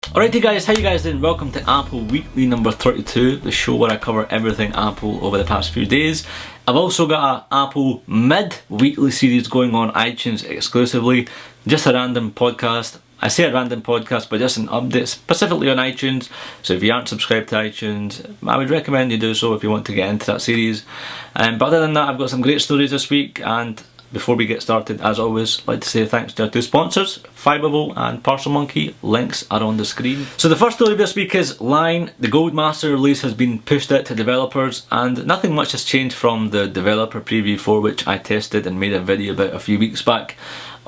Alrighty guys, how you guys doing? Welcome to Apple Weekly number 32, the show where I cover everything Apple over the past few days. I've also got an Apple mid-weekly series going on iTunes exclusively, just a random podcast. I say a random podcast, but just an update specifically on iTunes. So if you aren't subscribed to iTunes, I would recommend you do so if you want to get into that series. But other than that, I've got some great stories this week, and before we get started, as always, I'd like to say thanks to our two sponsors, Fiberable and Parcel Monkey. Links are on the screen. So the first story this week is Line. The Gold Master release has been pushed out to developers, and nothing much has changed from the developer preview for which I tested and made a video about a few weeks back.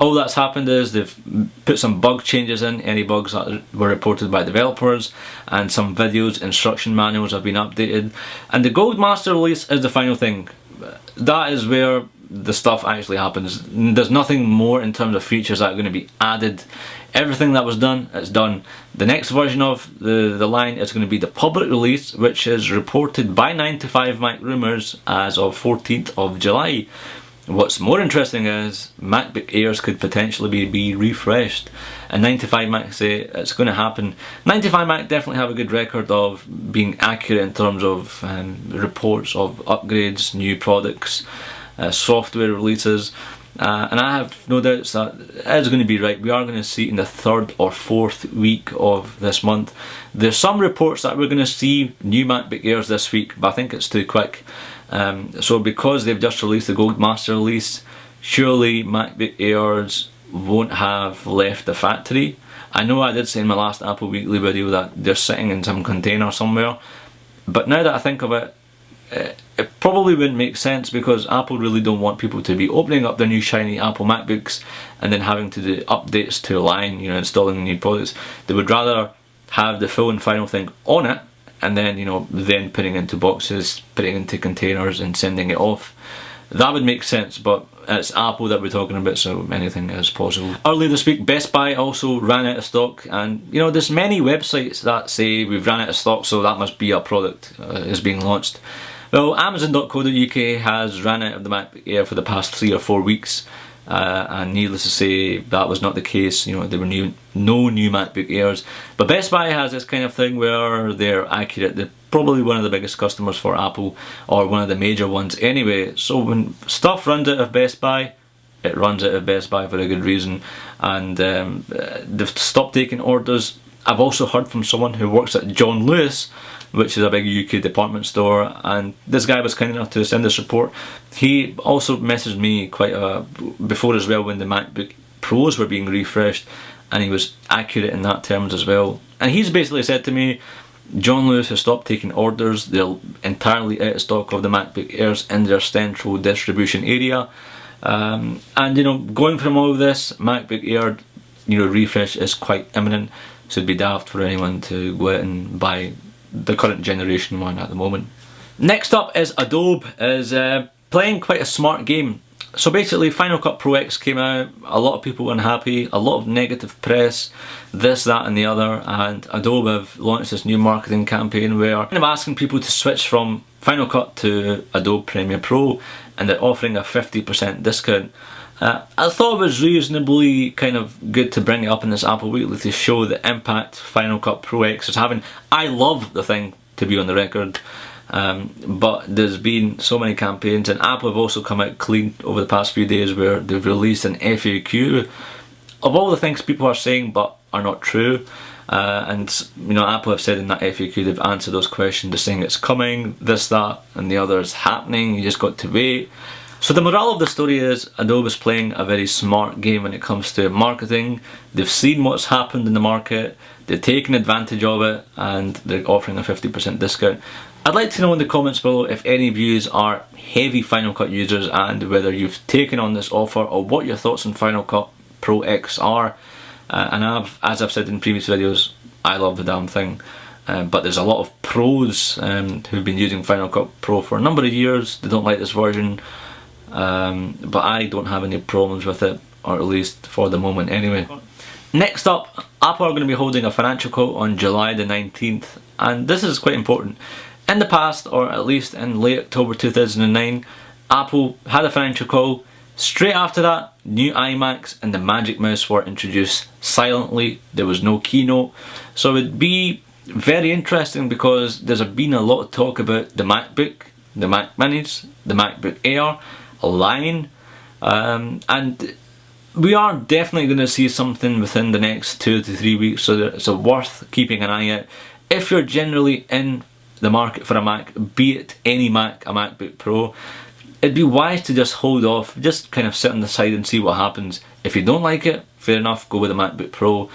All that's happened is they've put some bug changes in, any bugs that were reported by developers, and some videos, instruction manuals have been updated. And the Gold Master release is the final thing. That is where the stuff actually happens. There's nothing more in terms of features that are going to be added. Everything that was done, it's done. The next version of the line is going to be the public release, which is reported by 9to5Mac Rumours as of 14th of July. What's more interesting is MacBook Airs could potentially be refreshed, and 9to5Mac say it's going to happen. 9to5Mac definitely have a good record of being accurate in terms of reports of upgrades, new products, software releases, and I have no doubts that it is going to be right. We are going to see it in the 3rd or 4th week of this month. There's some reports that we're going to see new MacBook Airs this week, but I think it's too quick. So because they've just released the Gold Master release, surely MacBook Airs won't have left the factory. I know I did say in my last Apple Weekly video that they're sitting in some container somewhere, but now that I think of it, it probably wouldn't make sense, because Apple really don't want people to be opening up their new shiny Apple MacBooks and then having to do updates to a line, installing new products. They would rather have the full and final thing on it, and then then putting into boxes, putting into containers and sending it off. That would make sense, but it's Apple that we're talking about, so anything is possible. Earlier this week, Best Buy also ran out of stock, and there's many websites that say we've ran out of stock, so that must be a product is being launched. Well, Amazon.co.uk has ran out of the MacBook Air for the past 3 or 4 weeks, and needless to say, that was not the case. There were no new MacBook Airs. But Best Buy has this kind of thing where they're accurate. They're probably one of the biggest customers for Apple, or one of the major ones anyway. So when stuff runs out of Best Buy, it runs out of Best Buy for a good reason, and they've stopped taking orders. I've also heard from someone who works at John Lewis, which is a big UK department store, and this guy was kind enough to send this report. He also messaged me before as well when the MacBook Pros were being refreshed, and he was accurate in that terms as well. And he's basically said to me, John Lewis has stopped taking orders. They're entirely out of stock of the MacBook Airs in their central distribution area. And going from all of this, MacBook Air refresh is quite imminent, so it'd be daft for anyone to go out and buy the current generation one at the moment. Next up is Adobe is playing quite a smart game. So basically, Final Cut Pro X came out, a lot of people were unhappy, a lot of negative press, this, that and the other, and Adobe have launched this new marketing campaign where they're kind of asking people to switch from Final Cut to Adobe Premiere Pro, and they're offering a 50% discount. I thought it was reasonably kind of good to bring it up in this Apple Weekly to show the impact Final Cut Pro X is having. I love the thing, to be on the record, but there's been so many campaigns, and Apple have also come out clean over the past few days where they've released an FAQ of all the things people are saying but are not true. And Apple have said in that FAQ they've answered those questions, they're saying it's coming, this, that and the other is happening, you just got to wait. So the moral of the story is Adobe is playing a very smart game when it comes to marketing. They've seen what's happened in the market, they've taken advantage of it, and they're offering a 50% discount. I'd like to know in the comments below if any of you are heavy Final Cut users, and whether you've taken on this offer, or what your thoughts on Final Cut Pro X are. And as I've said in previous videos, I love the damn thing. But there's a lot of pros who've been using Final Cut Pro for a number of years. They don't like this version. But I don't have any problems with it, or at least for the moment anyway. Next up, Apple are going to be holding a financial call on July the 19th, and this is quite important. In the past, or at least in late October 2009, Apple had a financial call. Straight after that, new iMacs and the Magic Mouse were introduced silently. There was no keynote. So it would be very interesting because there's been a lot of talk about the MacBook, the Mac Minis, the MacBook Air, a line, and we are definitely going to see something within the next 2 to 3 weeks, so it's worth keeping an eye out. If you're generally in the market for a Mac, be it any Mac, a MacBook Pro, it'd be wise to just hold off, just kind of sit on the side and see what happens. If you don't like it, fair enough, go with the MacBook Pro.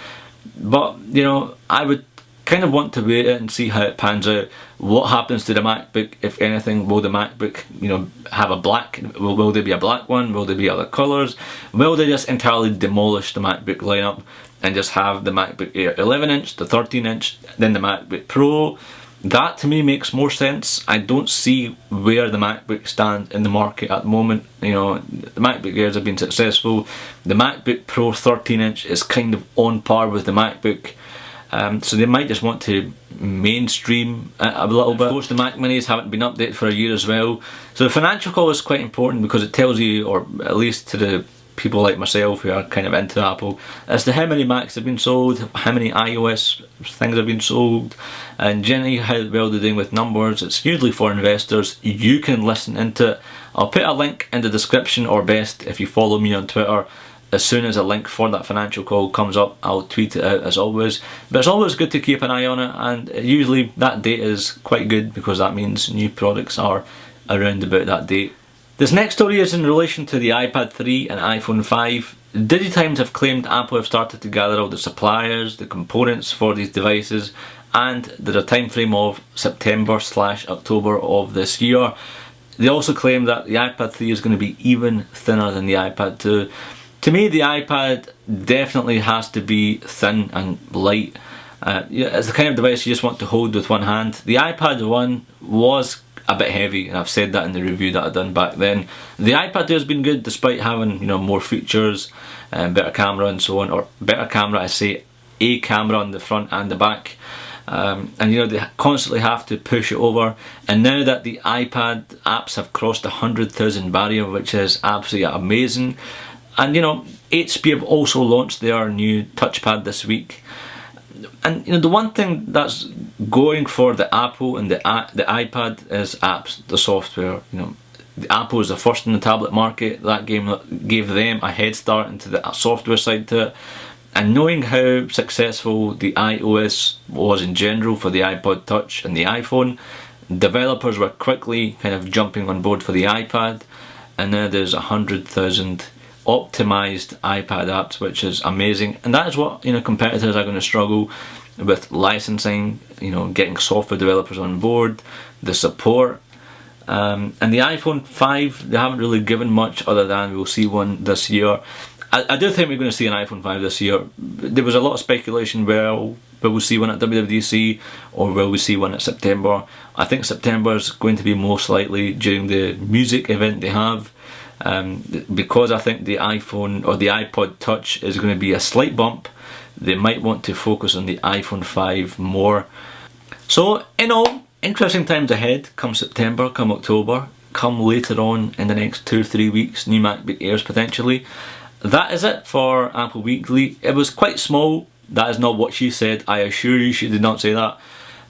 But, you know, I would kind of want to wait it and see how it pans out. What happens to the MacBook, if anything? Will the MacBook, you know, have a black, will there be a black one? Will there be other colours? Will they just entirely demolish the MacBook lineup and just have the MacBook Air 11-inch, the 13-inch, then the MacBook Pro? That to me makes more sense. I don't see where the MacBook stands in the market at the moment. You know, the MacBook Airs have been successful. The MacBook Pro 13-inch is kind of on par with the MacBook. So they might just want to mainstream a little bit. Of course, the Mac Minis haven't been updated for a year as well. So the financial call is quite important because it tells you, or at least to the people like myself who are kind of into Apple, as to how many Macs have been sold, how many iOS things have been sold, and generally how well they're doing with numbers. It's usually for investors. You can listen into it. I'll put a link in the description, or best if you follow me on Twitter. As soon as a link for that financial call comes up, I'll tweet it out as always. But it's always good to keep an eye on it, and usually that date is quite good because that means new products are around about that date. This next story is in relation to the iPad 3 and iPhone 5. DigiTimes have claimed Apple have started to gather all the suppliers, the components for these devices, and there's a time frame of September/October of this year. They also claim that the iPad 3 is going to be even thinner than the iPad 2. To me, the iPad definitely has to be thin and light. It's the kind of device you just want to hold with one hand. The iPad 1 was a bit heavy, and I've said that in the review that I've done back then. The iPad 2 has been good despite having, you know, more features, better camera and so on, or better camera, I say a camera on the front and the back. And you know, they constantly have to push it over, and now that the iPad apps have crossed the 100,000 barrier, which is absolutely amazing. And you know, HP have also launched their new touchpad this week. And you know, the one thing that's going for the Apple and the iPad is apps, the software. You know, the Apple is the first in the tablet market. That gave them a head start into the software side to it. And knowing how successful the iOS was in general for the iPod Touch and the iPhone, developers were quickly kind of jumping on board for the iPad, and now there's 100,000 optimized iPad apps, which is amazing. And that is what, you know, competitors are going to struggle with: licensing, you know, getting software developers on board, the support. And the iPhone 5, they haven't really given much other than we'll see one this year. I do think we're going to see an iPhone 5 this year. There was a lot of speculation, well, will we see one at WWDC or will we see one at September? I think September is going to be most likely during the music event they have. Because I think the iPhone or the iPod Touch is going to be a slight bump, they might want to focus on the iPhone 5 more. So in all, interesting times ahead come September, come October, come later on in the next 2 or 3 weeks, new MacBook Airs potentially. That is it for Apple Weekly. It was quite small. That is not what she said. I assure you she did not say that.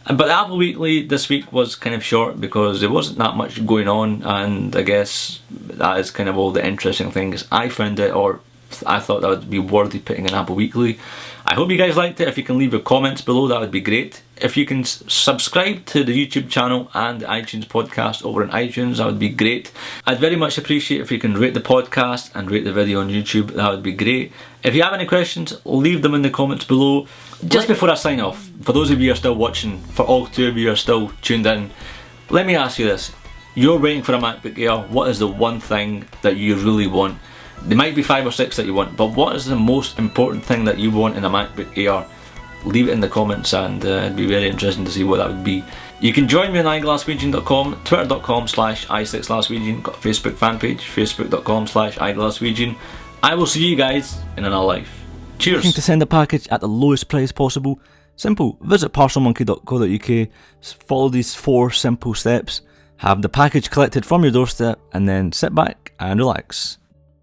But Apple Weekly this week was kind of short because there wasn't that much going on, and I guess that is kind of all the interesting things I found out, or I thought that would be worthy putting in Apple Weekly. I hope you guys liked it. If you can leave your comments below, that would be great. If you can subscribe to the YouTube channel and the iTunes podcast over on iTunes, that would be great. I'd very much appreciate if you can rate the podcast and rate the video on YouTube. That would be great. If you have any questions, leave them in the comments below. Just before I sign off, for those of you who are still watching, for all 2 of you who are still tuned in, let me ask you this. You're waiting for a MacBook Air. What is the one thing that you really want? There might be 5 or 6 that you want, but what is the most important thing that you want in a MacBook Air? Leave it in the comments, and it'd be very interesting to see what that would be. You can join me on iGlaswegian.com, twitter.com/i6glasswegian, got a Facebook fan page, facebook.com/iGlaswegian. I will see you guys in another life. Cheers. Looking to send a package at the lowest price possible? Simple. Visit parcelmonkey.co.uk, follow these 4 simple steps, have the package collected from your doorstep, and then sit back and relax.